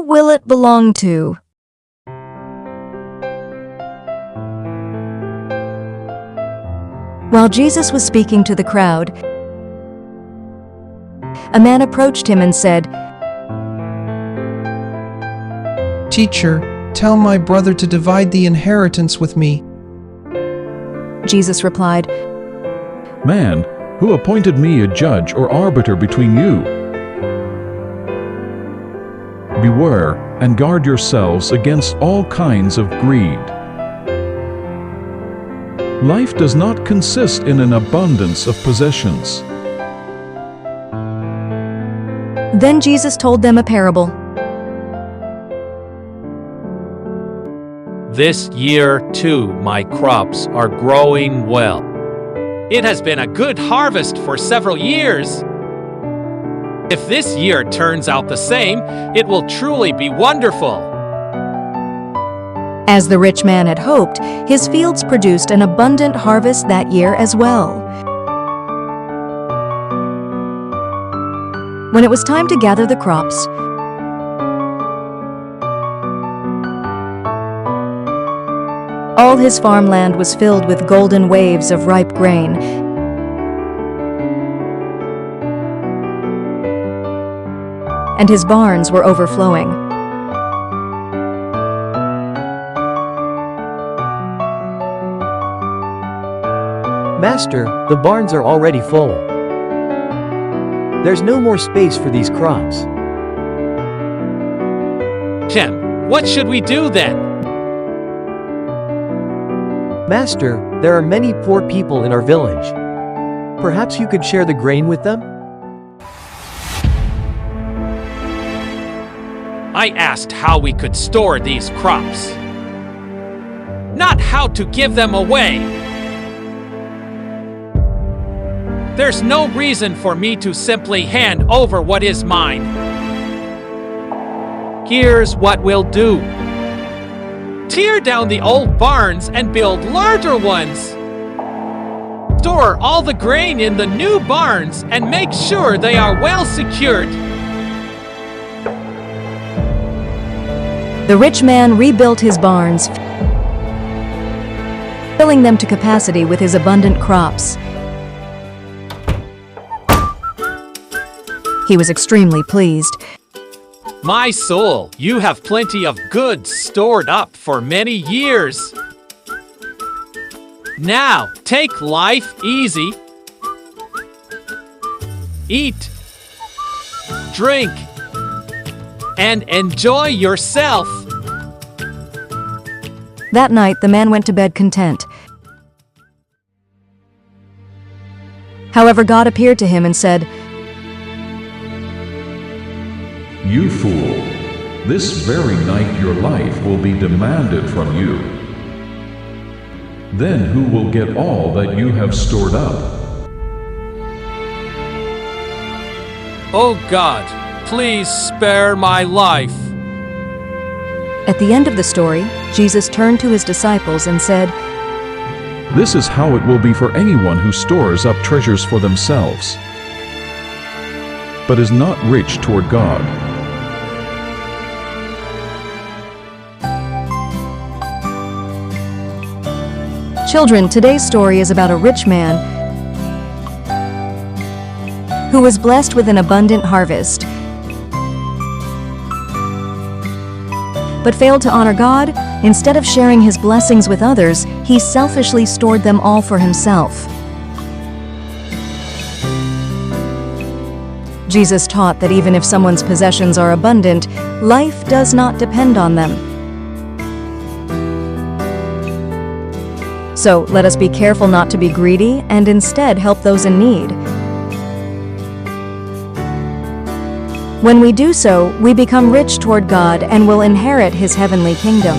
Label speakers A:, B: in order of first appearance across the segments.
A: who will it belong to? While Jesus was speaking to the crowd, a man approached him and said,
B: "Teacher, tell my brother to divide the inheritance with me."
A: Jesus replied,
C: Man, who appointed me a judge or arbiter between you? Beware and guard yourselves against all kinds of greed. Life does not consist in an abundance of possessions.
A: Then Jesus told them a parable.
D: This year, too, my crops are growing well. It has been a good harvest for several years. If this year turns out the same, it will truly be wonderful.
A: As the rich man had hoped, his fields produced an abundant harvest that year as well. When it was time to gather the crops, all his farmland was filled with golden waves of ripe grain. And his barns were overflowing.
E: Master, the barns are already full. There's no more space for these crops.
D: What should we do then?
E: Master, there are many poor people in our village. Perhaps you could share the grain with them?
D: I asked how we could store these crops, not how to give them away. There's no reason for me to simply hand over what is mine. Here's what we'll do. Tear down the old barns and build larger ones. Store all the grain in the new barns and make sure they are well secured.
A: the rich man rebuilt his barns, filling them to capacity with his abundant crops. He was extremely pleased.
D: My soul, you have plenty of goods stored up for many years. Now, take life easy. Eat, drink, and enjoy yourself.
A: That night, the man went to bed content. However, God appeared to him and said,
C: You fool, this very night your life will be demanded from you. Then who will get all that you have stored up?
D: Oh God, please spare my life.
A: At the end of the story, Jesus turned to his disciples and said,
C: This is how it will be for anyone who stores up treasures for themselves, but is not rich toward God.
A: Children, today's story is about a rich man who was blessed with an abundant harvest, but failed to honor God. Instead of sharing his blessings with others, he selfishly stored them all for himself. Jesus taught that even if someone's possessions are abundant, life does not depend on them. So let us be careful not to be greedy and instead help those in need. When we do so, we become rich toward God and will inherit His heavenly kingdom.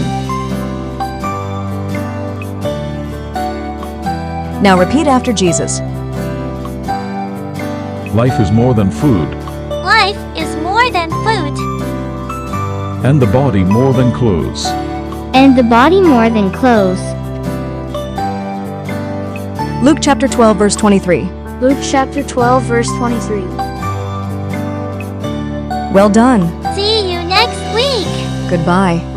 A: Now repeat after Jesus.
C: Life is more than food,
F: Life is more than food,
C: and the body more than clothes.
F: and the body more than clothes.
A: Luke chapter 12, verse 23.
F: Luke chapter 12, verse 23.
A: Well done.
F: See you next week.
A: Goodbye.